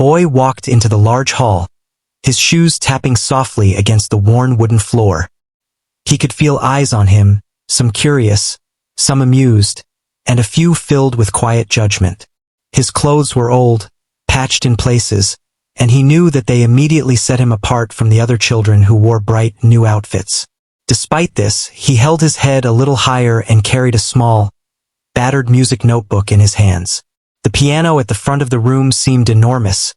boy walked into the large hall, his shoes tapping softly against the worn wooden floor. He could feel eyes on him, some curious, some amused, and a few filled with quiet judgment. His clothes were old, patched in places, and he knew that they immediately set him apart from the other children who wore bright, new outfits. Despite this, he held his head a little higher and carried a small, battered music notebook in his hands. The piano at the front of the room seemed enormous,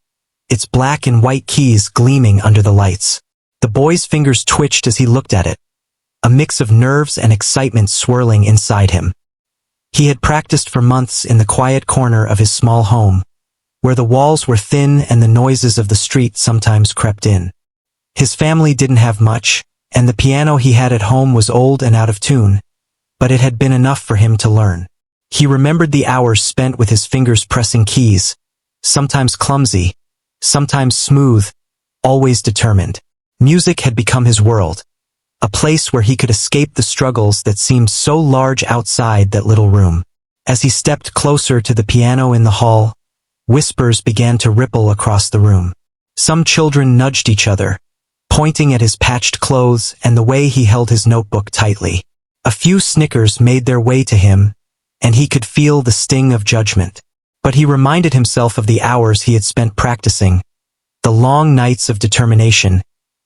its black and white keys gleaming under the lights. The boy's fingers twitched as he looked at it, a mix of nerves and excitement swirling inside him. He had practiced for months in the quiet corner of his small home, where the walls were thin and the noises of the street sometimes crept in. His family didn't have much, and the piano he had at home was old and out of tune, but it had been enough for him to learn. He remembered the hours spent with his fingers pressing keys, sometimes clumsy, sometimes smooth, always determined. Music had become his world, a place where he could escape the struggles that seemed so large outside that little room. As he stepped closer to the piano in the hall, whispers began to ripple across the room. Some children nudged each other, pointing at his patched clothes and the way he held his notebook tightly. A few snickers made their way to him, and he could feel the sting of judgment. But he reminded himself of the hours he had spent practicing, the long nights of determination,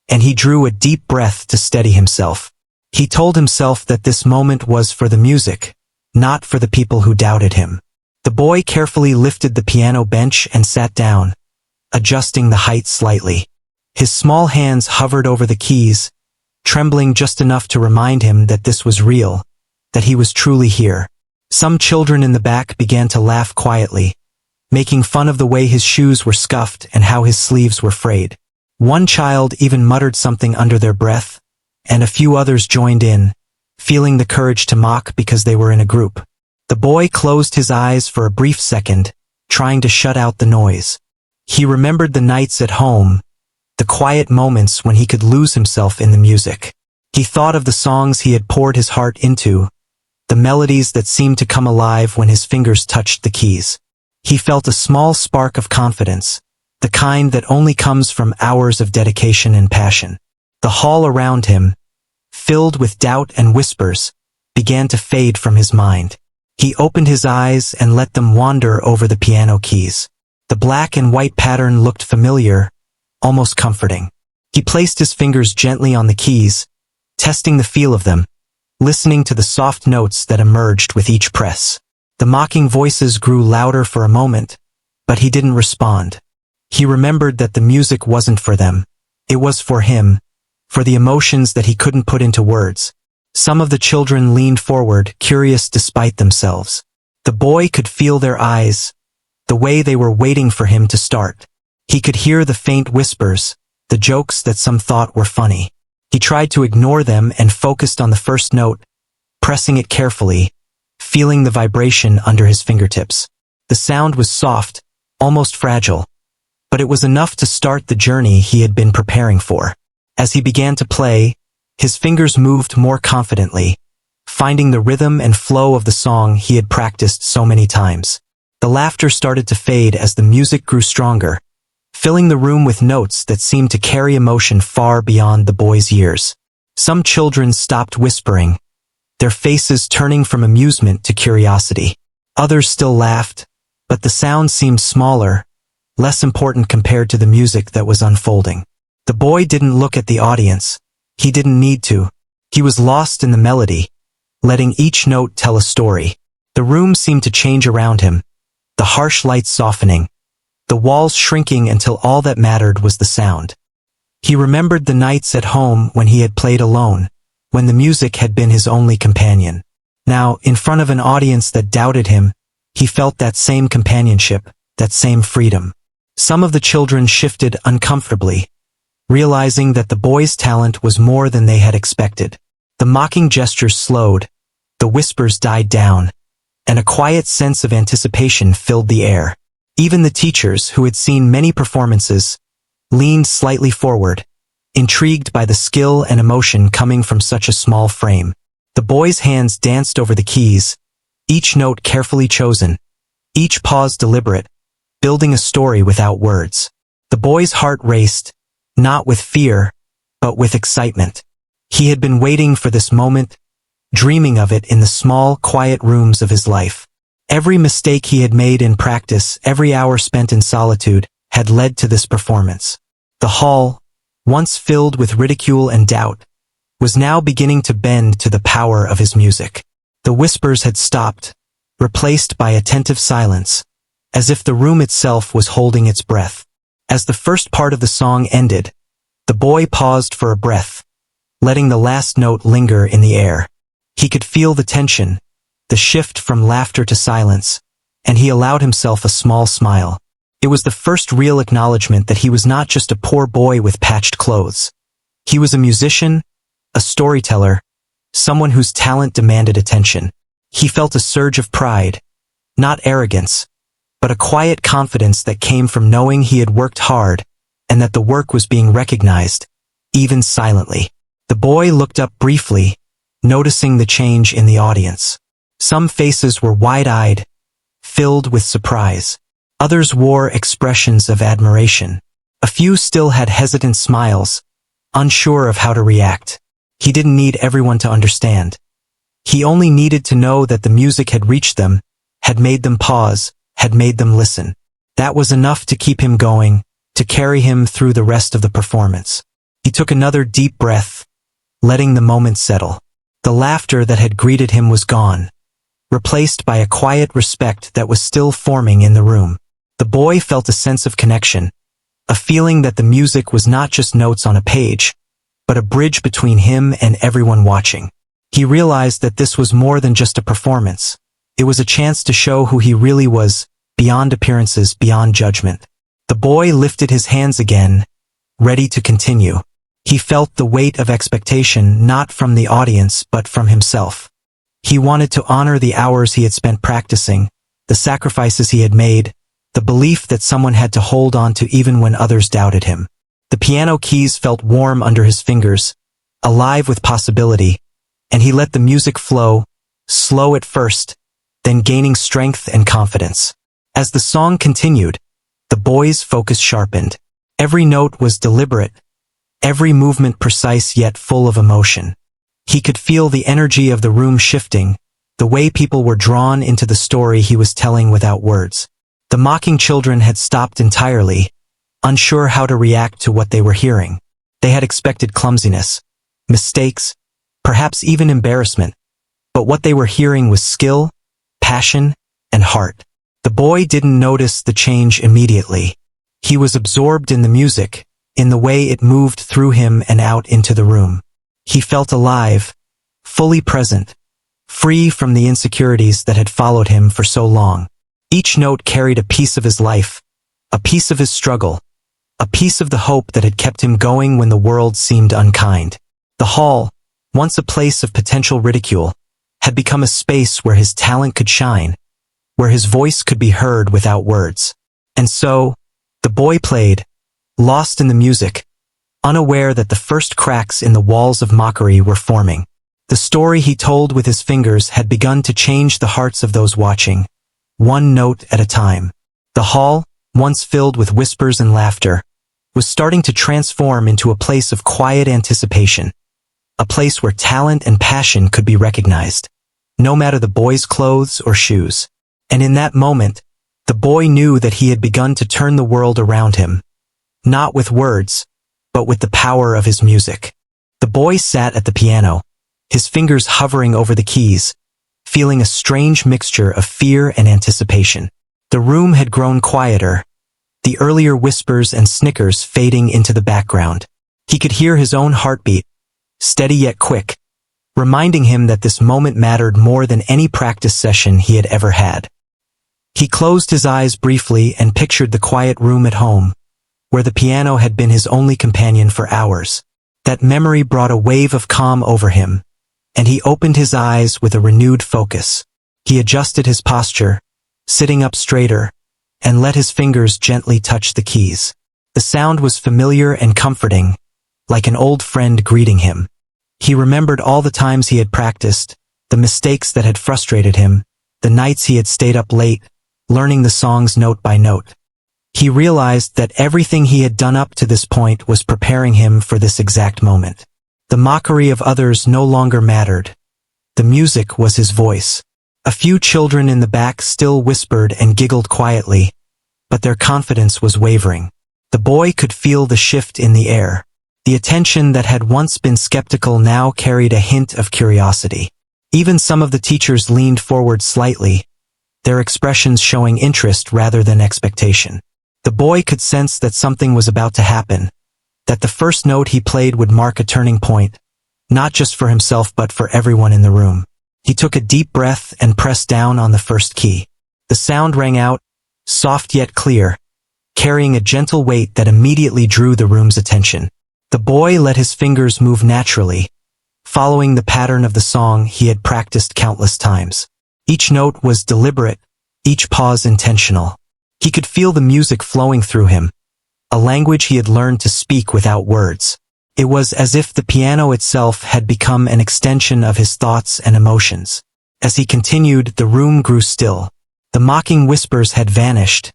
and he drew a deep breath to steady himself. He told himself that this moment was for the music, not for the people who doubted him. The boy carefully lifted the piano bench and sat down, adjusting the height slightly. His small hands hovered over the keys, trembling just enough to remind him that this was real, that he was truly here. Some children in the back began to laugh quietly, making fun of the way his shoes were scuffed and how his sleeves were frayed. One child even muttered something under their breath, and a few others joined in, feeling the courage to mock because they were in a group. The boy closed his eyes for a brief second, trying to shut out the noise. He remembered the nights at home, the quiet moments when he could lose himself in the music. He thought of the songs he had poured his heart into, the melodies that seemed to come alive when his fingers touched the keys. He felt a small spark of confidence, the kind that only comes from hours of dedication and passion. The hall around him, filled with doubt and whispers, began to fade from his mind. He opened his eyes and let them wander over the piano keys. The black and white pattern looked familiar, almost comforting. He placed his fingers gently on the keys, testing the feel of them, listening to the soft notes that emerged with each press. The mocking voices grew louder for a moment, but he didn't respond. He remembered that the music wasn't for them. It was for him, for the emotions that he couldn't put into words. Some of the children leaned forward, curious despite themselves. The boy could feel their eyes, the way they were waiting for him to start. He could hear the faint whispers, the jokes that some thought were funny. He tried to ignore them and focused on the first note, pressing it carefully, feeling the vibration under his fingertips. The sound was soft, almost fragile, but it was enough to start the journey he had been preparing for. As he began to play, his fingers moved more confidently, finding the rhythm and flow of the song he had practiced so many times. The laughter started to fade as the music grew stronger, filling the room with notes that seemed to carry emotion far beyond the boy's years. Some children stopped whispering, their faces turning from amusement to curiosity. Others still laughed, but the sound seemed smaller, less important compared to the music that was unfolding. The boy didn't look at the audience. He didn't need to. He was lost in the melody, letting each note tell a story. The room seemed to change around him, the harsh lights softening, the walls shrinking until all that mattered was the sound. He remembered the nights at home when he had played alone, when the music had been his only companion. Now, in front of an audience that doubted him, he felt that same companionship, that same freedom. Some of the children shifted uncomfortably, realizing that the boy's talent was more than they had expected. The mocking gestures slowed, the whispers died down, and a quiet sense of anticipation filled the air. Even the teachers, who had seen many performances, leaned slightly forward, intrigued by the skill and emotion coming from such a small frame. The boy's hands danced over the keys, each note carefully chosen, each pause deliberate, building a story without words. The boy's heart raced, not with fear, but with excitement. He had been waiting for this moment, dreaming of it in the small, quiet rooms of his life. Every mistake he had made in practice, every hour spent in solitude, had led to this performance. The hall, once filled with ridicule and doubt, was now beginning to bend to the power of his music. The whispers had stopped, replaced by attentive silence, as if the room itself was holding its breath. As the first part of the song ended, the boy paused for a breath, letting the last note linger in the air. He could feel the tension, the shift from laughter to silence, and he allowed himself a small smile. It was the first real acknowledgement that he was not just a poor boy with patched clothes. He was a musician, a storyteller, someone whose talent demanded attention. He felt a surge of pride, not arrogance, but a quiet confidence that came from knowing he had worked hard and that the work was being recognized, even silently. The boy looked up briefly, noticing the change in the audience. Some faces were wide-eyed, filled with surprise. Others wore expressions of admiration. A few still had hesitant smiles, unsure of how to react. He didn't need everyone to understand. He only needed to know that the music had reached them, had made them pause, had made them listen. That was enough to keep him going, to carry him through the rest of the performance. He took another deep breath, letting the moment settle. The laughter that had greeted him was gone, replaced by a quiet respect that was still forming in the room. The boy felt a sense of connection, a feeling that the music was not just notes on a page, but a bridge between him and everyone watching. He realized that this was more than just a performance. It was a chance to show who he really was, beyond appearances, beyond judgment. The boy lifted his hands again, ready to continue. He felt the weight of expectation not from the audience but from himself. He wanted to honor the hours he had spent practicing, the sacrifices he had made, the belief that someone had to hold on to even when others doubted him. The piano keys felt warm under his fingers, alive with possibility, and he let the music flow, slow at first, then gaining strength and confidence. As the song continued, the boy's focus sharpened. Every note was deliberate, every movement precise yet full of emotion. He could feel the energy of the room shifting, the way people were drawn into the story he was telling without words. The mocking children had stopped entirely, unsure how to react to what they were hearing. They had expected clumsiness, mistakes, perhaps even embarrassment, but what they were hearing was skill, passion, and heart. The boy didn't notice the change immediately. He was absorbed in the music, in the way it moved through him and out into the room. He felt alive, fully present, free from the insecurities that had followed him for so long. Each note carried a piece of his life, a piece of his struggle, a piece of the hope that had kept him going when the world seemed unkind. The hall, once a place of potential ridicule, had become a space where his talent could shine, where his voice could be heard without words. And so, the boy played, lost in the music, unaware that the first cracks in the walls of mockery were forming. The story he told with his fingers had begun to change the hearts of those watching, one note at a time. The hall, once filled with whispers and laughter, was starting to transform into a place of quiet anticipation, a place where talent and passion could be recognized, no matter the boy's clothes or shoes. And in that moment, the boy knew that he had begun to turn the world around him, not with words, but with the power of his music. The boy sat at the piano, his fingers hovering over the keys, feeling a strange mixture of fear and anticipation. The room had grown quieter, the earlier whispers and snickers fading into the background. He could hear his own heartbeat, steady yet quick, reminding him that this moment mattered more than any practice session he had ever had. He closed his eyes briefly and pictured the quiet room at home, where the piano had been his only companion for hours. That memory brought a wave of calm over him, and he opened his eyes with a renewed focus. He adjusted his posture, sitting up straighter, and let his fingers gently touch the keys. The sound was familiar and comforting, like an old friend greeting him. He remembered all the times he had practiced, the mistakes that had frustrated him, the nights he had stayed up late, learning the songs note by note. He realized that everything he had done up to this point was preparing him for this exact moment. The mockery of others no longer mattered. The music was his voice. A few children in the back still whispered and giggled quietly, but their confidence was wavering. The boy could feel the shift in the air. The attention that had once been skeptical now carried a hint of curiosity. Even some of the teachers leaned forward slightly, their expressions showing interest rather than expectation. The boy could sense that something was about to happen, that the first note he played would mark a turning point, not just for himself but for everyone in the room. He took a deep breath and pressed down on the first key. The sound rang out, soft yet clear, carrying a gentle weight that immediately drew the room's attention. The boy let his fingers move naturally, following the pattern of the song he had practiced countless times. Each note was deliberate, each pause intentional. He could feel the music flowing through him, a language he had learned to speak without words. It was as if the piano itself had become an extension of his thoughts and emotions. As he continued, the room grew still. The mocking whispers had vanished,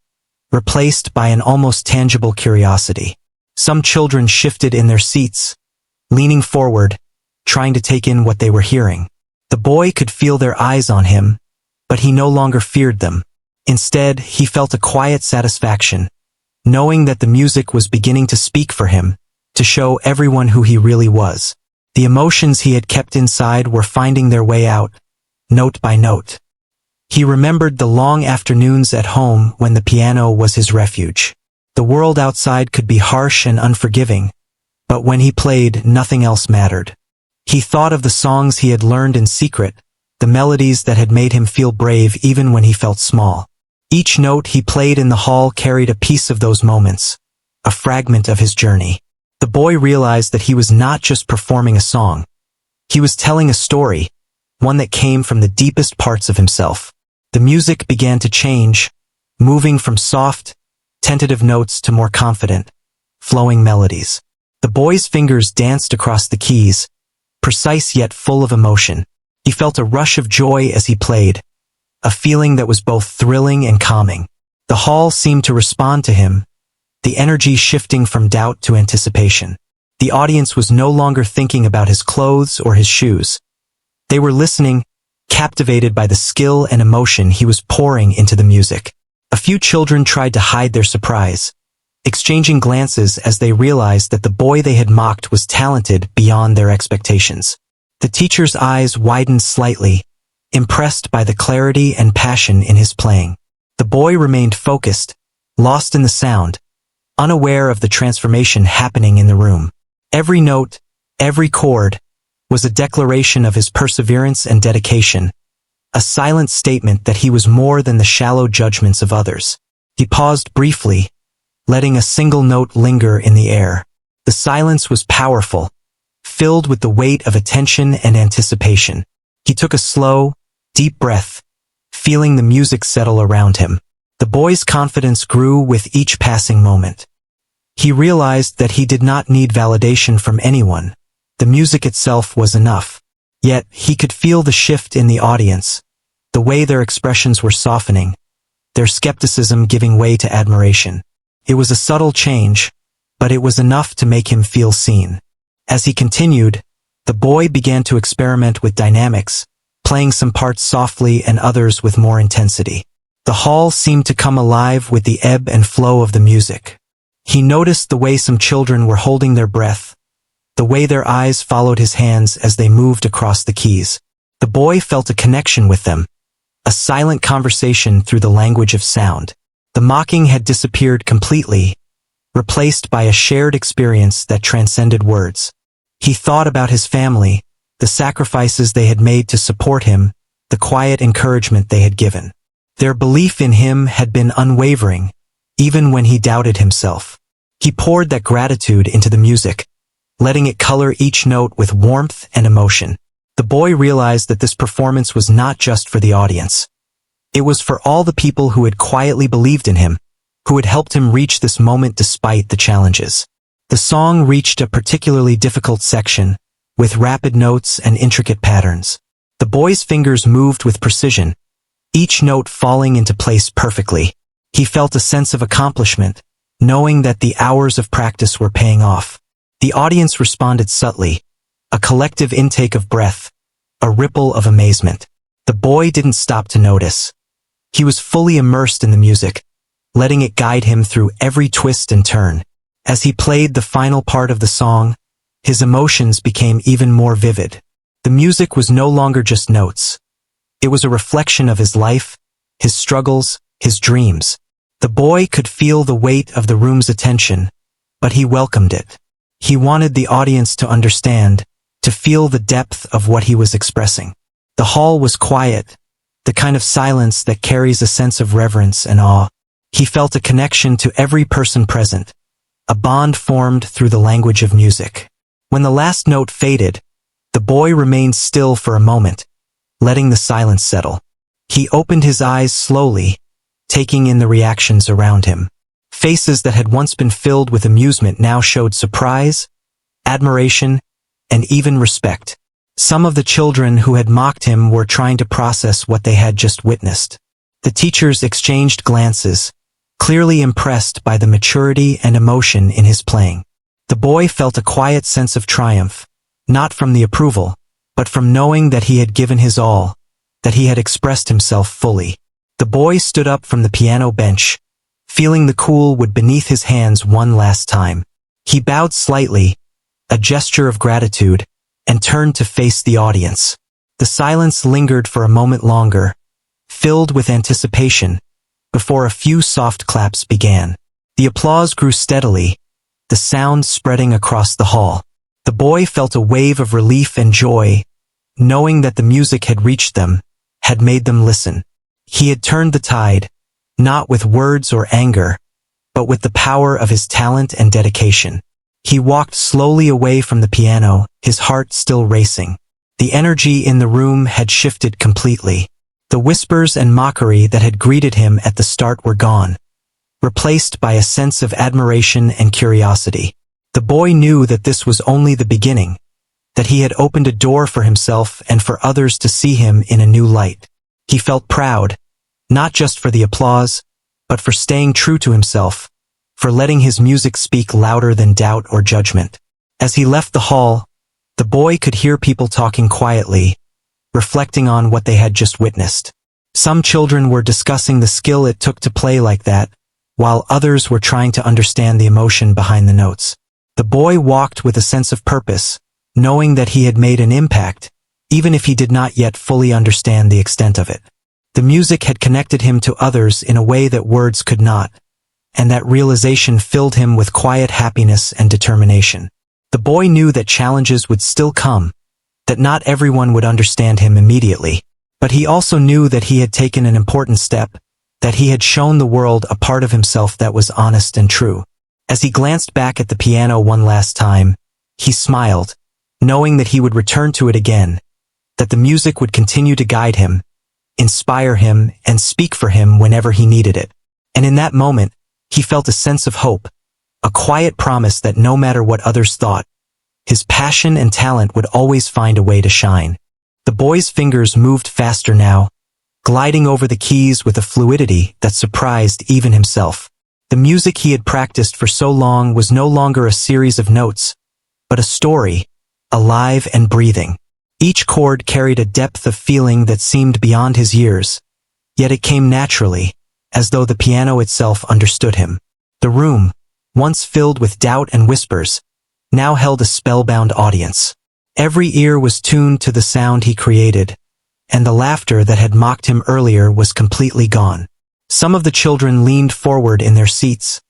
replaced by an almost tangible curiosity. Some children shifted in their seats, leaning forward, trying to take in what they were hearing. The boy could feel their eyes on him, but he no longer feared them. Instead, he felt a quiet satisfaction, knowing that the music was beginning to speak for him, to show everyone who he really was. The emotions he had kept inside were finding their way out, note by note. He remembered the long afternoons at home when the piano was his refuge. The world outside could be harsh and unforgiving, but when he played, nothing else mattered. He thought of the songs he had learned in secret, the melodies that had made him feel brave even when he felt small. Each note he played in the hall carried a piece of those moments, a fragment of his journey. The boy realized that he was not just performing a song. He was telling a story, one that came from the deepest parts of himself. The music began to change, moving from soft, tentative notes to more confident, flowing melodies. The boy's fingers danced across the keys, precise yet full of emotion. He felt a rush of joy as he played, a feeling that was both thrilling and calming. The hall seemed to respond to him, the energy shifting from doubt to anticipation. The audience was no longer thinking about his clothes or his shoes. They were listening, captivated by the skill and emotion he was pouring into the music. A few children tried to hide their surprise, exchanging glances as they realized that the boy they had mocked was talented beyond their expectations. The teacher's eyes widened slightly, impressed by the clarity and passion in his playing. The boy remained focused, lost in the sound, unaware of the transformation happening in the room. Every note, every chord, was a declaration of his perseverance and dedication, a silent statement that he was more than the shallow judgments of others. He paused briefly, letting a single note linger in the air. The silence was powerful, filled with the weight of attention and anticipation. He took a slow, deep breath, feeling the music settle around him. The boy's confidence grew with each passing moment. He realized that he did not need validation from anyone. The music itself was enough. Yet, he could feel the shift in the audience, the way their expressions were softening, their skepticism giving way to admiration. It was a subtle change, but it was enough to make him feel seen. As he continued, the boy began to experiment with dynamics, playing some parts softly and others with more intensity. The hall seemed to come alive with the ebb and flow of the music. He noticed the way some children were holding their breath, the way their eyes followed his hands as they moved across the keys. The boy felt a connection with them, a silent conversation through the language of sound. The mocking had disappeared completely, replaced by a shared experience that transcended words. He thought about his family, the sacrifices they had made to support him, the quiet encouragement they had given. Their belief in him had been unwavering, even when he doubted himself. He poured that gratitude into the music, letting it color each note with warmth and emotion. The boy realized that this performance was not just for the audience. It was for all the people who had quietly believed in him, who had helped him reach this moment despite the challenges. The song reached a particularly difficult section, with rapid notes and intricate patterns. The boy's fingers moved with precision, each note falling into place perfectly. He felt a sense of accomplishment, knowing that the hours of practice were paying off. The audience responded subtly, a collective intake of breath, a ripple of amazement. The boy didn't stop to notice. He was fully immersed in the music, letting it guide him through every twist and turn. As he played the final part of the song, his emotions became even more vivid. The music was no longer just notes. It was a reflection of his life, his struggles, his dreams. The boy could feel the weight of the room's attention, but he welcomed it. He wanted the audience to understand, to feel the depth of what he was expressing. The hall was quiet, the kind of silence that carries a sense of reverence and awe. He felt a connection to every person present, a bond formed through the language of music. When the last note faded, the boy remained still for a moment, letting the silence settle. He opened his eyes slowly, taking in the reactions around him. Faces that had once been filled with amusement now showed surprise, admiration, and even respect. Some of the children who had mocked him were trying to process what they had just witnessed. The teachers exchanged glances, clearly impressed by the maturity and emotion in his playing. The boy felt a quiet sense of triumph, not from the approval, but from knowing that he had given his all, that he had expressed himself fully. The boy stood up from the piano bench, feeling the cool wood beneath his hands one last time. He bowed slightly, a gesture of gratitude, and turned to face the audience. The silence lingered for a moment longer, filled with anticipation, before a few soft claps began. The applause grew steadily, the sound spreading across the hall. The boy felt a wave of relief and joy, knowing that the music had reached them, had made them listen. He had turned the tide, not with words or anger, but with the power of his talent and dedication. He walked slowly away from the piano, his heart still racing. The energy in the room had shifted completely. The whispers and mockery that had greeted him at the start were gone, replaced by a sense of admiration and curiosity. The boy knew that this was only the beginning, that he had opened a door for himself and for others to see him in a new light. He felt proud, not just for the applause, but for staying true to himself, for letting his music speak louder than doubt or judgment. As he left the hall, the boy could hear people talking quietly, reflecting on what they had just witnessed. Some children were discussing the skill it took to play like that, while others were trying to understand the emotion behind the notes. The boy walked with a sense of purpose, knowing that he had made an impact, even if he did not yet fully understand the extent of it. The music had connected him to others in a way that words could not, and that realization filled him with quiet happiness and determination. The boy knew that challenges would still come, that not everyone would understand him immediately, but he also knew that he had taken an important step, that he had shown the world a part of himself that was honest and true. As he glanced back at the piano one last time, he smiled, knowing that he would return to it again, that the music would continue to guide him, inspire him, and speak for him whenever he needed it. And in that moment, he felt a sense of hope, a quiet promise that no matter what others thought, his passion and talent would always find a way to shine. The boy's fingers moved faster now, gliding over the keys with a fluidity that surprised even himself. The music he had practiced for so long was no longer a series of notes, but a story, alive and breathing. Each chord carried a depth of feeling that seemed beyond his years, yet it came naturally, as though the piano itself understood him. The room, once filled with doubt and whispers, now held a spellbound audience. Every ear was tuned to the sound he created, and the laughter that had mocked him earlier was completely gone. Some of the children leaned forward in their seats,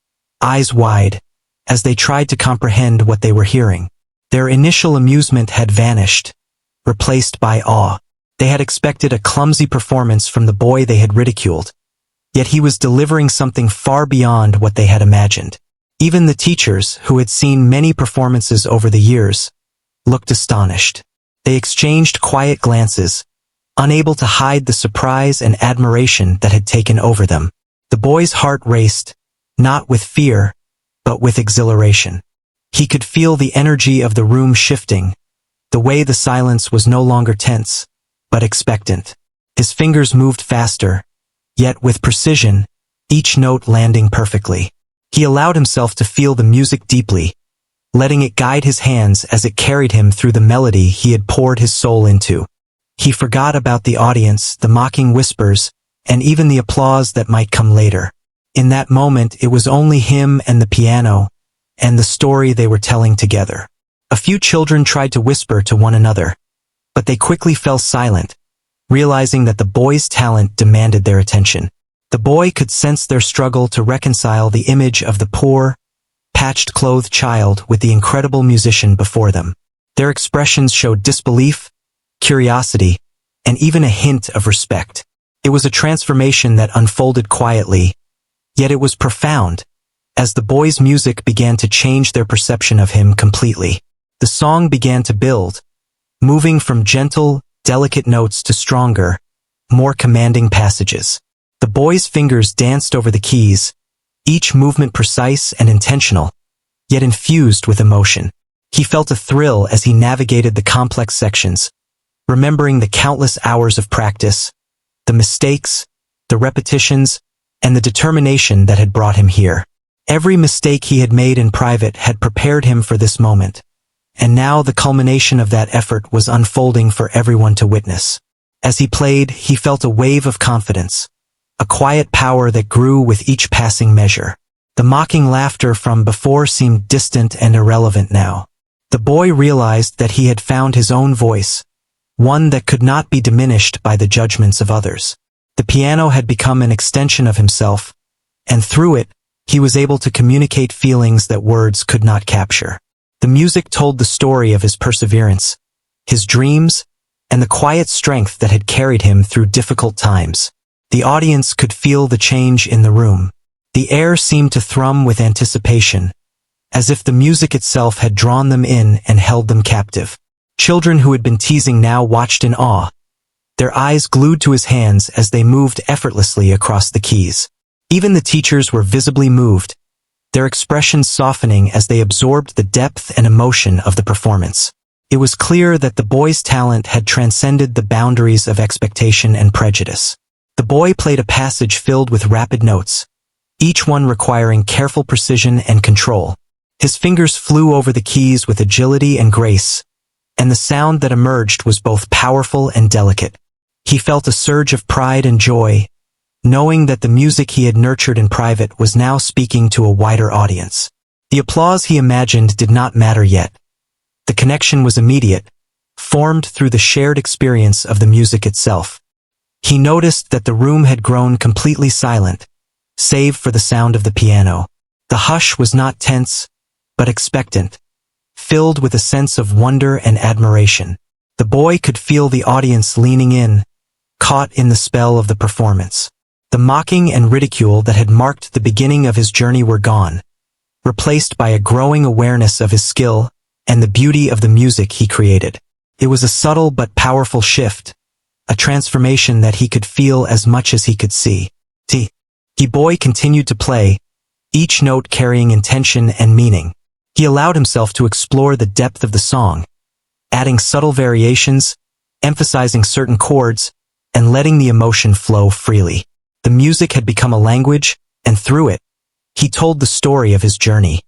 eyes wide, as they tried to comprehend what they were hearing. Their initial amusement had vanished, replaced by awe. They had expected a clumsy performance from the boy they had ridiculed, yet he was delivering something far beyond what they had imagined. Even the teachers, who had seen many performances over the years, looked astonished. They exchanged quiet glances, unable to hide the surprise and admiration that had taken over them. The boy's heart raced, not with fear, but with exhilaration. He could feel the energy of the room shifting, the way the silence was no longer tense, but expectant. His fingers moved faster, yet with precision, each note landing perfectly. He allowed himself to feel the music deeply, letting it guide his hands as it carried him through the melody he had poured his soul into. He forgot about the audience, the mocking whispers, and even the applause that might come later. In that moment, it was only him and the piano, and the story they were telling together. A few children tried to whisper to one another, but they quickly fell silent, realizing that the boy's talent demanded their attention. The boy could sense their struggle to reconcile the image of the poor, patched-clothed child with the incredible musician before them. Their expressions showed disbelief, curiosity, and even a hint of respect. It was a transformation that unfolded quietly, yet it was profound, as the boy's music began to change their perception of him completely. The song began to build, moving from gentle, delicate notes to stronger, more commanding passages. The boy's fingers danced over the keys, each movement precise and intentional, yet infused with emotion. He felt a thrill as he navigated the complex sections, remembering the countless hours of practice, the mistakes, the repetitions, and the determination that had brought him here. Every mistake he had made in private had prepared him for this moment, and now the culmination of that effort was unfolding for everyone to witness. As he played, he felt a wave of confidence, a quiet power that grew with each passing measure. The mocking laughter from before seemed distant and irrelevant now. The boy realized that he had found his own voice, one that could not be diminished by the judgments of others. The piano had become an extension of himself, and through it, he was able to communicate feelings that words could not capture. The music told the story of his perseverance, his dreams, and the quiet strength that had carried him through difficult times. The audience could feel the change in the room. The air seemed to thrum with anticipation, as if the music itself had drawn them in and held them captive. Children who had been teasing now watched in awe, their eyes glued to his hands as they moved effortlessly across the keys. Even the teachers were visibly moved, their expressions softening as they absorbed the depth and emotion of the performance. It was clear that the boy's talent had transcended the boundaries of expectation and prejudice. The boy played a passage filled with rapid notes, each one requiring careful precision and control. His fingers flew over the keys with agility and grace, and the sound that emerged was both powerful and delicate. He felt a surge of pride and joy, knowing that the music he had nurtured in private was now speaking to a wider audience. The applause he imagined did not matter yet. The connection was immediate, formed through the shared experience of the music itself. He noticed that the room had grown completely silent, save for the sound of the piano. The hush was not tense, but expectant, filled with a sense of wonder and admiration. The boy could feel the audience leaning in, caught in the spell of the performance. The mocking and ridicule that had marked the beginning of his journey were gone, replaced by a growing awareness of his skill and the beauty of the music he created. It was a subtle but powerful shift, a transformation that he could feel as much as he could see. The boy continued to play, each note carrying intention and meaning. He allowed himself to explore the depth of the song, adding subtle variations, emphasizing certain chords, and letting the emotion flow freely. The music had become a language, and through it, he told the story of his journey,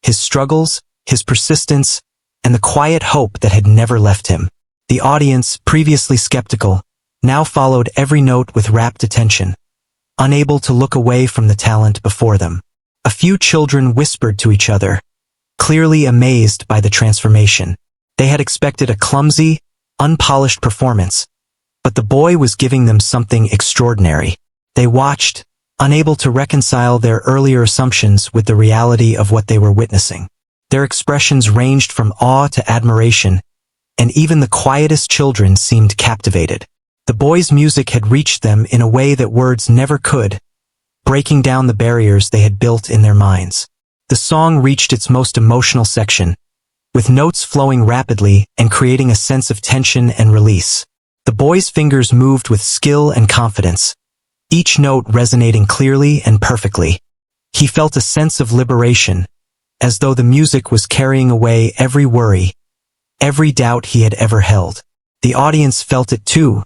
his struggles, his persistence, and the quiet hope that had never left him. The audience, previously skeptical, now followed every note with rapt attention, unable to look away from the talent before them. A few children whispered to each other, clearly amazed by the transformation. They had expected a clumsy, unpolished performance, but the boy was giving them something extraordinary. They watched, unable to reconcile their earlier assumptions with the reality of what they were witnessing. Their expressions ranged from awe to admiration, and even the quietest children seemed captivated. The boy's music had reached them in a way that words never could, breaking down the barriers they had built in their minds. The song reached its most emotional section, with notes flowing rapidly and creating a sense of tension and release. The boy's fingers moved with skill and confidence, each note resonating clearly and perfectly. He felt a sense of liberation, as though the music was carrying away every worry, every doubt he had ever held. The audience felt it too,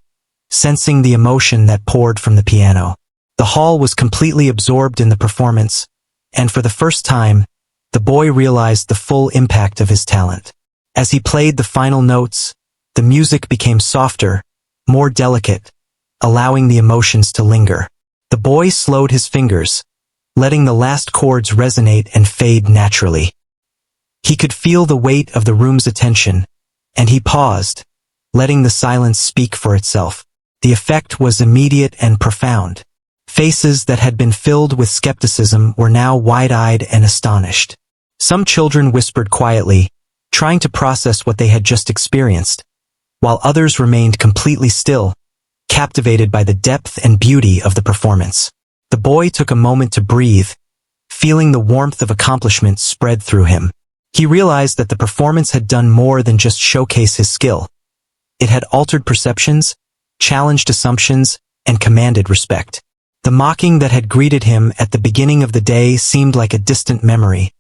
sensing the emotion that poured from the piano. The hall was completely absorbed in the performance, and for the first time, the boy realized the full impact of his talent. As he played the final notes, the music became softer, more delicate, allowing the emotions to linger. The boy slowed his fingers, letting the last chords resonate and fade naturally. He could feel the weight of the room's attention, and he paused, letting the silence speak for itself. The effect was immediate and profound. Faces that had been filled with skepticism were now wide-eyed and astonished. Some children whispered quietly, trying to process what they had just experienced, while others remained completely still, captivated by the depth and beauty of the performance. The boy took a moment to breathe, feeling the warmth of accomplishment spread through him. He realized that the performance had done more than just showcase his skill. It had altered perceptions, challenged assumptions, and commanded respect. The mocking that had greeted him at the beginning of the day seemed like a distant memory,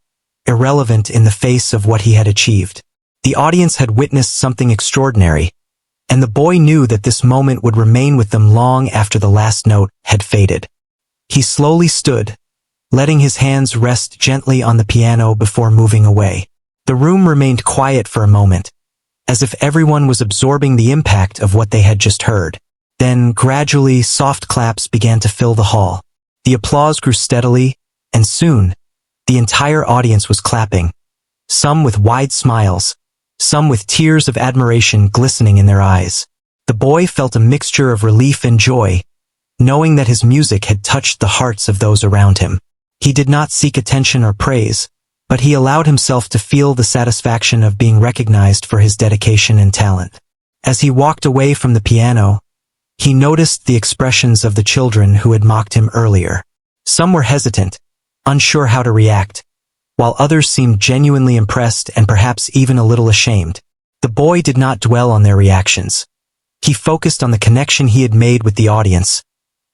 irrelevant in the face of what he had achieved. The audience had witnessed something extraordinary, and the boy knew that this moment would remain with them long after the last note had faded. He slowly stood, letting his hands rest gently on the piano before moving away. The room remained quiet for a moment, as if everyone was absorbing the impact of what they had just heard. Then, gradually, soft claps began to fill the hall. The applause grew steadily, and soon, the entire audience was clapping, some with wide smiles, some with tears of admiration glistening in their eyes. The boy felt a mixture of relief and joy, knowing that his music had touched the hearts of those around him. He did not seek attention or praise, but he allowed himself to feel the satisfaction of being recognized for his dedication and talent. As he walked away from the piano, he noticed the expressions of the children who had mocked him earlier. Some were hesitant, unsure how to react, while others seemed genuinely impressed and perhaps even a little ashamed. The boy did not dwell on their reactions. He focused on the connection he had made with the audience,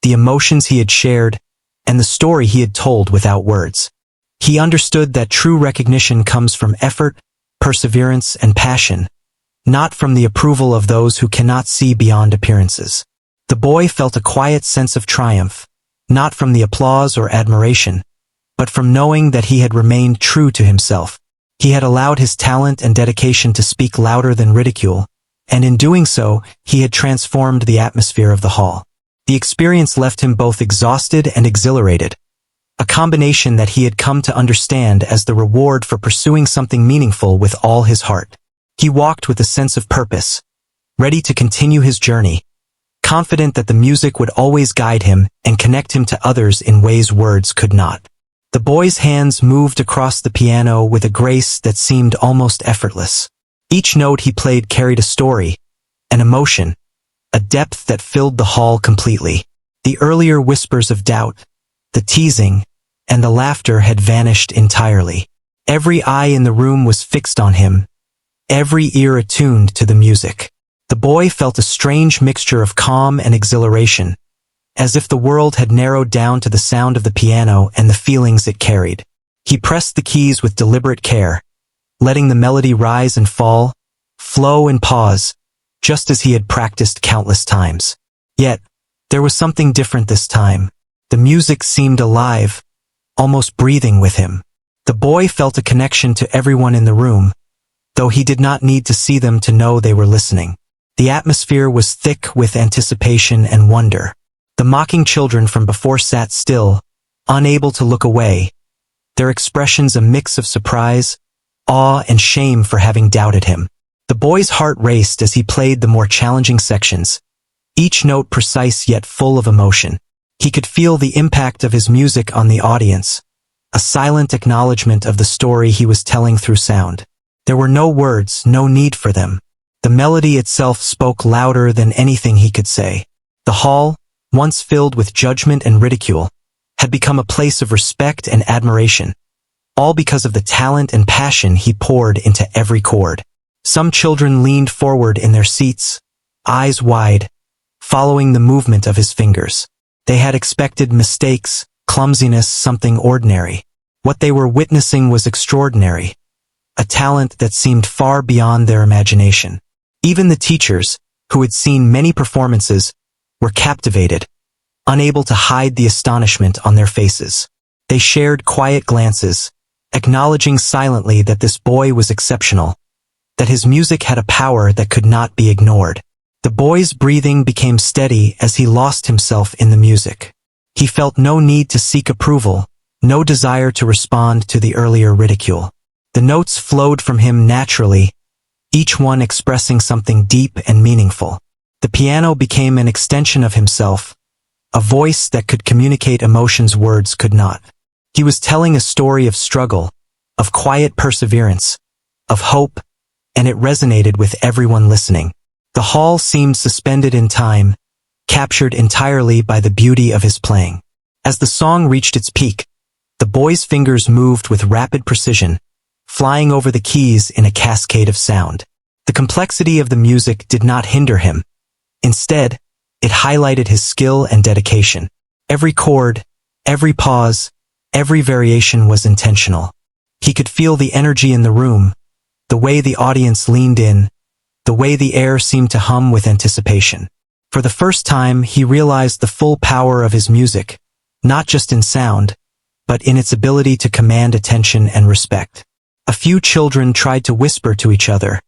the emotions he had shared, and the story he had told without words. He understood that true recognition comes from effort, perseverance, and passion, not from the approval of those who cannot see beyond appearances. The boy felt a quiet sense of triumph, not from the applause or admiration, but from knowing that he had remained true to himself. He had allowed his talent and dedication to speak louder than ridicule, and in doing so, he had transformed the atmosphere of the hall. The experience left him both exhausted and exhilarated, a combination that he had come to understand as the reward for pursuing something meaningful with all his heart. He walked with a sense of purpose, ready to continue his journey, confident that the music would always guide him and connect him to others in ways words could not. The boy's hands moved across the piano with a grace that seemed almost effortless. Each note he played carried a story, an emotion, a depth that filled the hall completely. The earlier whispers of doubt, the teasing, and the laughter had vanished entirely. Every eye in the room was fixed on him, every ear attuned to the music. The boy felt a strange mixture of calm and exhilaration, as if the world had narrowed down to the sound of the piano and the feelings it carried. He pressed the keys with deliberate care, letting the melody rise and fall, flow and pause, just as he had practiced countless times. Yet, there was something different this time. The music seemed alive, almost breathing with him. The boy felt a connection to everyone in the room, though he did not need to see them to know they were listening. The atmosphere was thick with anticipation and wonder. The mocking children from before sat still, unable to look away, their expressions a mix of surprise, awe, and shame for having doubted him. The boy's heart raced as he played the more challenging sections, each note precise yet full of emotion. He could feel the impact of his music on the audience, a silent acknowledgement of the story he was telling through sound. There were no words, no need for them. The melody itself spoke louder than anything he could say. The hall, once filled with judgment and ridicule, had become a place of respect and admiration, all because of the talent and passion he poured into every chord. Some children leaned forward in their seats, eyes wide, following the movement of his fingers. They had expected mistakes, clumsiness, something ordinary. What they were witnessing was extraordinary, a talent that seemed far beyond their imagination. Even the teachers, who had seen many performances, were captivated, unable to hide the astonishment on their faces. They shared quiet glances, acknowledging silently that this boy was exceptional, that his music had a power that could not be ignored. The boy's breathing became steady as he lost himself in the music. He felt no need to seek approval, no desire to respond to the earlier ridicule. The notes flowed from him naturally, each one expressing something deep and meaningful. The piano became an extension of himself, a voice that could communicate emotions words could not. He was telling a story of struggle, of quiet perseverance, of hope, and it resonated with everyone listening. The hall seemed suspended in time, captured entirely by the beauty of his playing. As the song reached its peak, the boy's fingers moved with rapid precision, flying over the keys in a cascade of sound. The complexity of the music did not hinder him. Instead, it highlighted his skill and dedication. Every chord, every pause, every variation was intentional. He could feel the energy in the room, the way the audience leaned in, the way the air seemed to hum with anticipation. For the first time, he realized the full power of his music, not just in sound, but in its ability to command attention and respect. A few children tried to whisper to each other,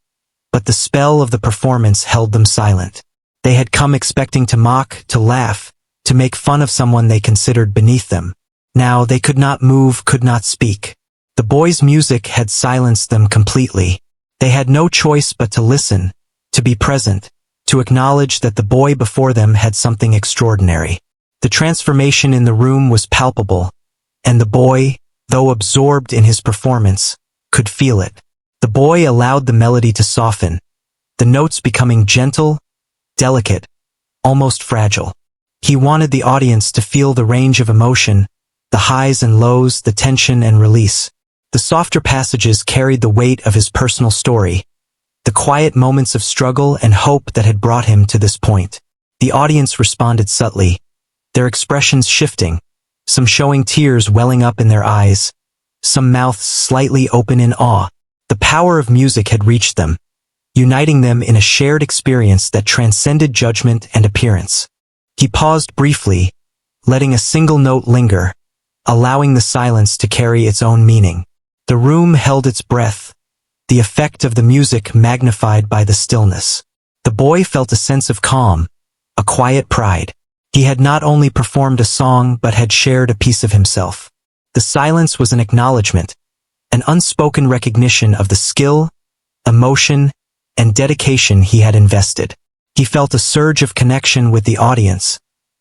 but the spell of the performance held them silent. They had come expecting to mock, to laugh, to make fun of someone they considered beneath them. Now they could not move, could not speak. The boy's music had silenced them completely. They had no choice but to listen, to be present, to acknowledge that the boy before them had something extraordinary. The transformation in the room was palpable, and the boy, though absorbed in his performance, could feel it. The boy allowed the melody to soften, the notes becoming gentle, delicate, almost fragile. He wanted the audience to feel the range of emotion, the highs and lows, the tension and release. The softer passages carried the weight of his personal story, the quiet moments of struggle and hope that had brought him to this point. The audience responded subtly, their expressions shifting, some showing tears welling up in their eyes, some mouths slightly open in awe. The power of music had reached them, uniting them in a shared experience that transcended judgment and appearance. He paused briefly, letting a single note linger, allowing the silence to carry its own meaning. The room held its breath, the effect of the music magnified by the stillness. The boy felt a sense of calm, a quiet pride. He had not only performed a song but had shared a piece of himself. The silence was an acknowledgement, an unspoken recognition of the skill, emotion, and dedication he had invested. He felt a surge of connection with the audience,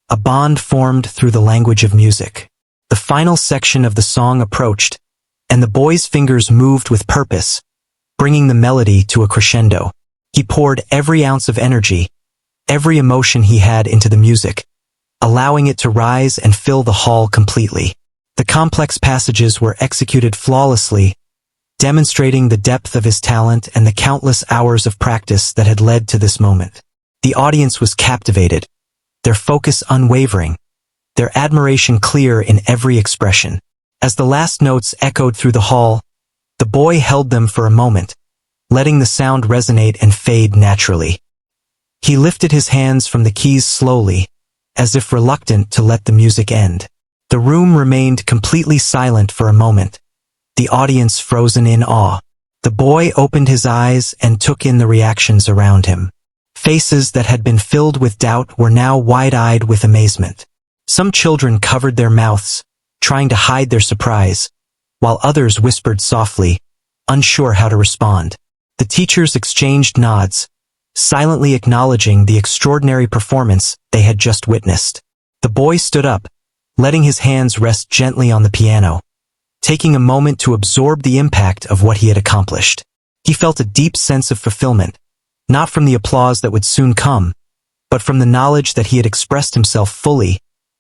a bond formed through the language of music. The final section of the song approached, and the boy's fingers moved with purpose, bringing the melody to a crescendo. He poured every ounce of energy, every emotion he had into the music, allowing it to rise and fill the hall completely. The complex passages were executed flawlessly, demonstrating the depth of his talent and the countless hours of practice that had led to this moment. The audience was captivated, their focus unwavering, their admiration clear in every expression. As the last notes echoed through the hall, the boy held them for a moment, letting the sound resonate and fade naturally. He lifted his hands from the keys slowly, as if reluctant to let the music end. The room remained completely silent for a moment, the audience frozen in awe. The boy opened his eyes and took in the reactions around him. Faces that had been filled with doubt were now wide-eyed with amazement. Some children covered their mouths, trying to hide their surprise, while others whispered softly, unsure how to respond. The teachers exchanged nods, silently acknowledging the extraordinary performance they had just witnessed. The boy stood up, letting his hands rest gently on the piano, taking a moment to absorb the impact of what he had accomplished. He felt a deep sense of fulfillment, not from the applause that would soon come, but from the knowledge that he had expressed himself fully,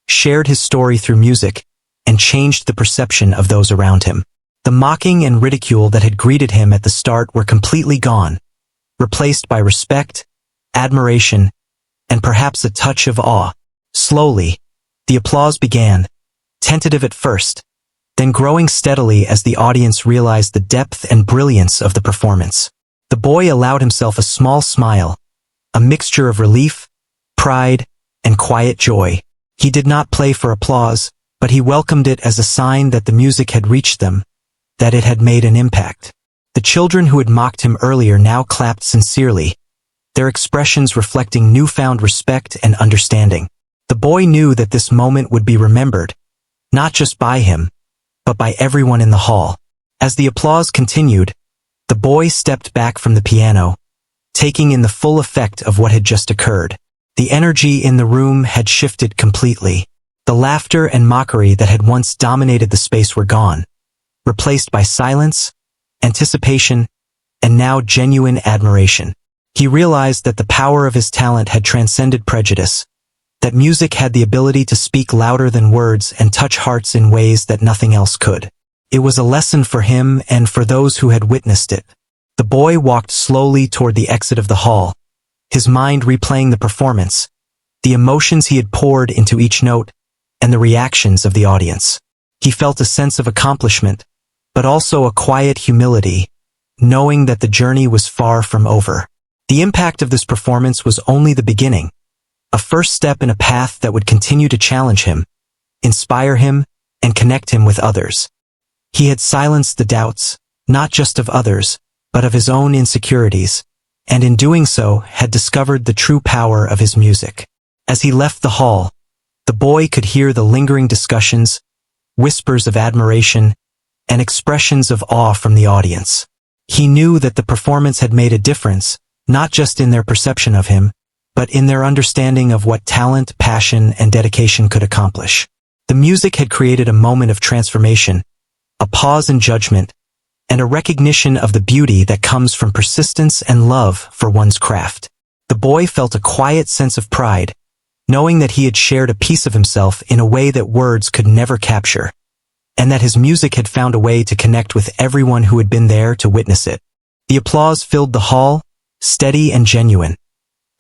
shared his story through music, and changed the perception of those around him. The mocking and ridicule that had greeted him at the start were completely gone, replaced by respect, admiration, and perhaps a touch of awe. Slowly, the applause began, tentative at first, then growing steadily as the audience realized the depth and brilliance of the performance. The boy allowed himself a small smile, a mixture of relief, pride, and quiet joy. He did not play for applause, but he welcomed it as a sign that the music had reached them, that it had made an impact. The children who had mocked him earlier now clapped sincerely, their expressions reflecting newfound respect and understanding. The boy knew that this moment would be remembered, not just by him, but by everyone in the hall. As the applause continued, the boy stepped back from the piano, taking in the full effect of what had just occurred. The energy in the room had shifted completely. The laughter and mockery that had once dominated the space were gone, replaced by silence, anticipation, and now genuine admiration. He realized that the power of his talent had transcended prejudice, that music had the ability to speak louder than words and touch hearts in ways that nothing else could. It was a lesson for him and for those who had witnessed it. The boy walked slowly toward the exit of the hall, his mind replaying the performance, the emotions he had poured into each note, and the reactions of the audience. He felt a sense of accomplishment, but also a quiet humility, knowing that the journey was far from over. The impact of this performance was only the beginning, a first step in a path that would continue to challenge him, inspire him, and connect him with others. He had silenced the doubts, not just of others, but of his own insecurities, and in doing so had discovered the true power of his music. As he left the hall, the boy could hear the lingering discussions, whispers of admiration, and expressions of awe from the audience. He knew that the performance had made a difference, not just in their perception of him, but in their understanding of what talent, passion, and dedication could accomplish. The music had created a moment of transformation, a pause in judgment, and a recognition of the beauty that comes from persistence and love for one's craft. The boy felt a quiet sense of pride, knowing that he had shared a piece of himself in a way that words could never capture, and that his music had found a way to connect with everyone who had been there to witness it. The applause filled the hall, steady and genuine,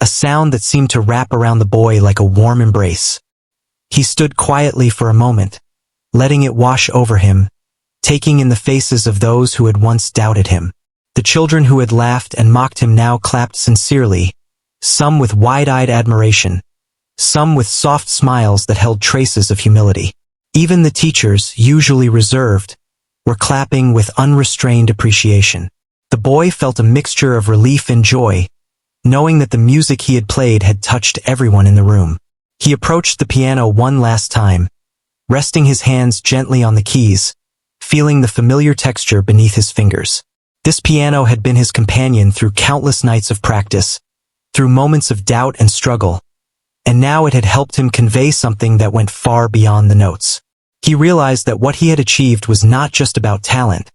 a sound that seemed to wrap around the boy like a warm embrace. He stood quietly for a moment, letting it wash over him, taking in the faces of those who had once doubted him. The children who had laughed and mocked him now clapped sincerely, some with wide-eyed admiration, some with soft smiles that held traces of humility. Even the teachers, usually reserved, were clapping with unrestrained appreciation. The boy felt a mixture of relief and joy, knowing that the music he had played had touched everyone in the room. He approached the piano one last time, resting his hands gently on the keys, feeling the familiar texture beneath his fingers. This piano had been his companion through countless nights of practice, through moments of doubt and struggle, and now it had helped him convey something that went far beyond the notes. He realized that what he had achieved was not just about talent,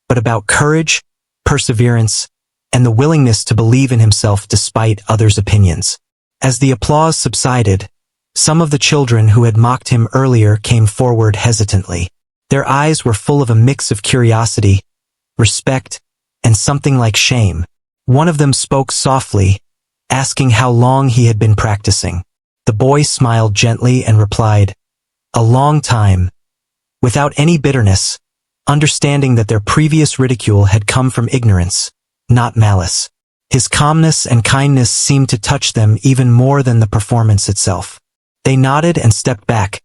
but about courage, perseverance, and the willingness to believe in himself despite others' opinions. As the applause subsided, some of the children who had mocked him earlier came forward hesitantly. Their eyes were full of a mix of curiosity, respect, and something like shame. One of them spoke softly, asking how long he had been practicing. The boy smiled gently and replied, "A long time," without any bitterness, understanding that their previous ridicule had come from ignorance, not malice. His calmness and kindness seemed to touch them even more than the performance itself. They nodded and stepped back,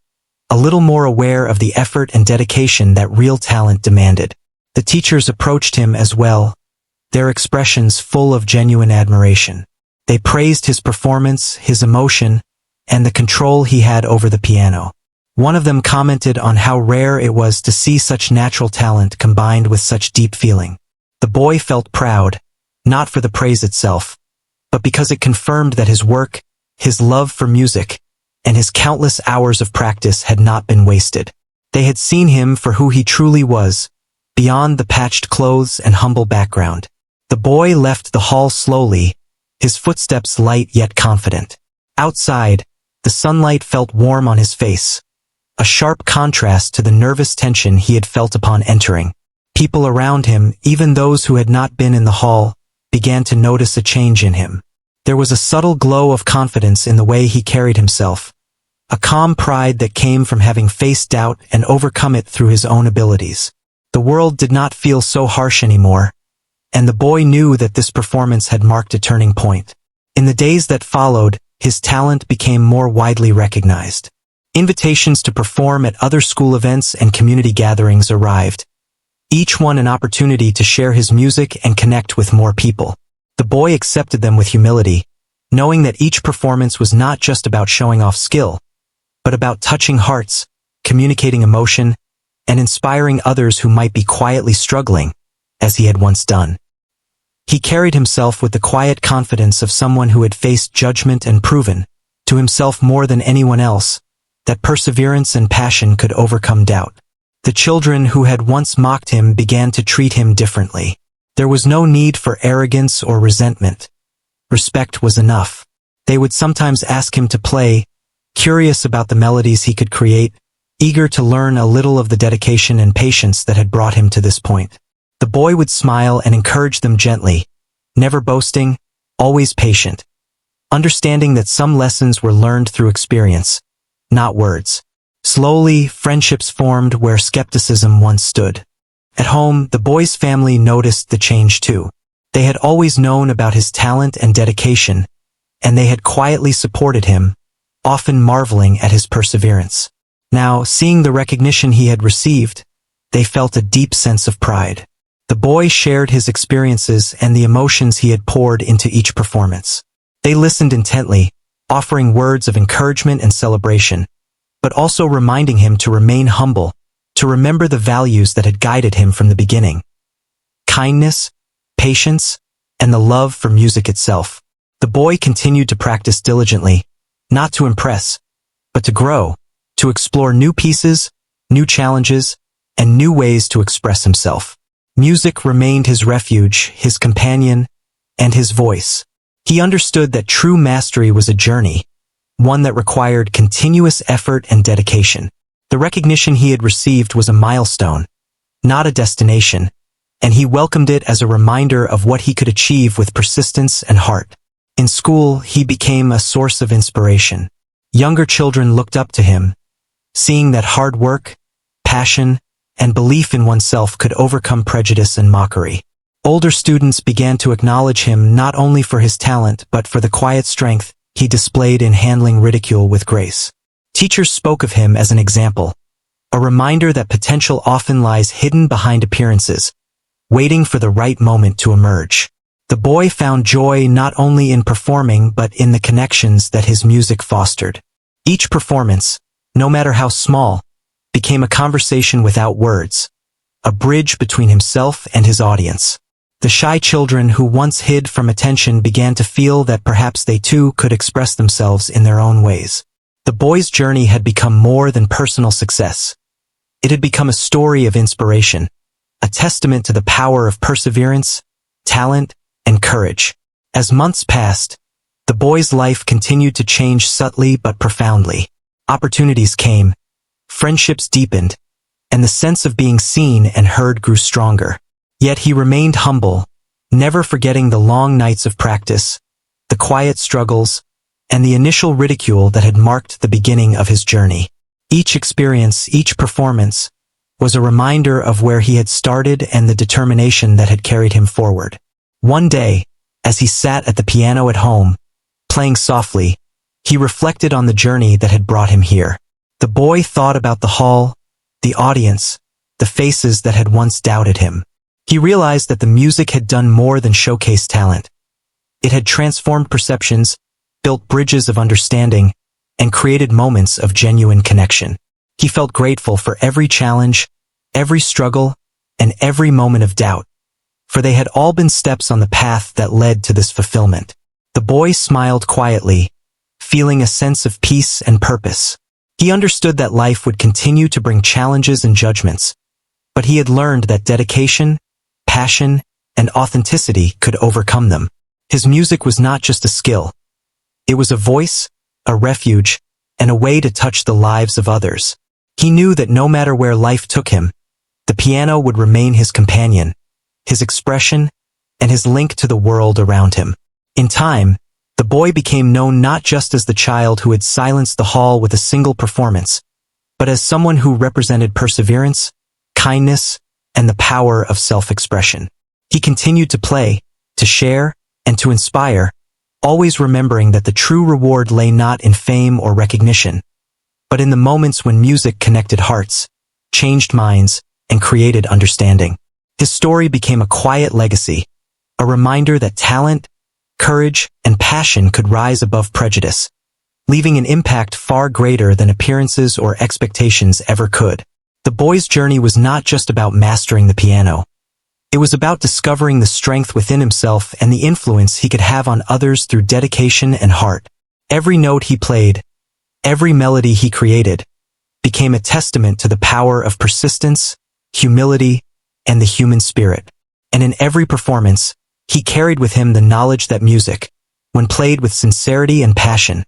a little more aware of the effort and dedication that real talent demanded. The teachers approached him as well, their expressions full of genuine admiration. They praised his performance, his emotion, and the control he had over the piano. One of them commented on how rare it was to see such natural talent combined with such deep feeling. The boy felt proud, not for the praise itself, but because it confirmed that his work, his love for music, and his countless hours of practice had not been wasted. They had seen him for who he truly was, beyond the patched clothes and humble background. The boy left the hall slowly, his footsteps light yet confident. Outside, the sunlight felt warm on his face, a sharp contrast to the nervous tension he had felt upon entering. People around him, even those who had not been in the hall, began to notice a change in him. There was a subtle glow of confidence in the way he carried himself, a calm pride that came from having faced doubt and overcome it through his own abilities. The world did not feel so harsh anymore, and the boy knew that this performance had marked a turning point. In the days that followed, his talent became more widely recognized. Invitations to perform at other school events and community gatherings arrived, each one an opportunity to share his music and connect with more people. The boy accepted them with humility, knowing that each performance was not just about showing off skill, but about touching hearts, communicating emotion, and inspiring others who might be quietly struggling, as he had once done. He carried himself with the quiet confidence of someone who had faced judgment and proven, to himself more than anyone else, that perseverance and passion could overcome doubt. The children who had once mocked him began to treat him differently. There was no need for arrogance or resentment. Respect was enough. They would sometimes ask him to play, curious about the melodies he could create, eager to learn a little of the dedication and patience that had brought him to this point. The boy would smile and encourage them gently, never boasting, always patient, understanding that some lessons were learned through experience, not words. Slowly, friendships formed where skepticism once stood. At home, the boy's family noticed the change too. They had always known about his talent and dedication, and they had quietly supported him, often marveling at his perseverance. Now, seeing the recognition he had received, they felt a deep sense of pride. The boy shared his experiences and the emotions he had poured into each performance. They listened intently, offering words of encouragement and celebration, but also reminding him to remain humble, to remember the values that had guided him from the beginning. Kindness, patience, and the love for music itself. The boy continued to practice diligently, not to impress, but to grow, to explore new pieces, new challenges, and new ways to express himself. Music remained his refuge, his companion, and his voice. He understood that true mastery was a journey, one that required continuous effort and dedication. The recognition he had received was a milestone, not a destination, and he welcomed it as a reminder of what he could achieve with persistence and heart. In school, he became a source of inspiration. Younger children looked up to him, seeing that hard work, passion, and belief in oneself could overcome prejudice and mockery. Older students began to acknowledge him not only for his talent but for the quiet strength he displayed in handling ridicule with grace. Teachers spoke of him as an example, a reminder that potential often lies hidden behind appearances, waiting for the right moment to emerge. The boy found joy not only in performing but in the connections that his music fostered. Each performance, no matter how small, became a conversation without words, a bridge between himself and his audience. The shy children who once hid from attention began to feel that perhaps they too could express themselves in their own ways. The boy's journey had become more than personal success. It had become a story of inspiration, a testament to the power of perseverance, talent, and courage. As months passed, the boy's life continued to change subtly but profoundly. Opportunities came, friendships deepened, and the sense of being seen and heard grew stronger. Yet he remained humble, never forgetting the long nights of practice, the quiet struggles, and the initial ridicule that had marked the beginning of his journey. Each experience, each performance, was a reminder of where he had started and the determination that had carried him forward. One day, as he sat at the piano at home, playing softly, he reflected on the journey that had brought him here. The boy thought about the hall, the audience, the faces that had once doubted him. He realized that the music had done more than showcase talent. It had transformed perceptions, built bridges of understanding, and created moments of genuine connection. He felt grateful for every challenge, every struggle, and every moment of doubt, for they had all been steps on the path that led to this fulfillment. The boy smiled quietly, feeling a sense of peace and purpose. He understood that life would continue to bring challenges and judgments, but he had learned that dedication, passion, and authenticity could overcome them. His music was not just a skill. It was a voice, a refuge, and a way to touch the lives of others. He knew that no matter where life took him, the piano would remain his companion, his expression, and his link to the world around him. In time, the boy became known not just as the child who had silenced the hall with a single performance, but as someone who represented perseverance, kindness, and the power of self-expression. He continued to play, to share, and to inspire, always remembering that the true reward lay not in fame or recognition, but in the moments when music connected hearts, changed minds, and created understanding. His story became a quiet legacy, a reminder that talent, courage, and passion could rise above prejudice, leaving an impact far greater than appearances or expectations ever could. The boy's journey was not just about mastering the piano. It was about discovering the strength within himself and the influence he could have on others through dedication and heart. Every note he played, every melody he created, became a testament to the power of persistence, humility, and the human spirit. And in every performance, he carried with him the knowledge that music, when played with sincerity and passion,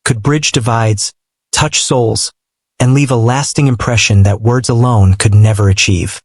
could bridge divides, touch souls, and leave a lasting impression that words alone could never achieve.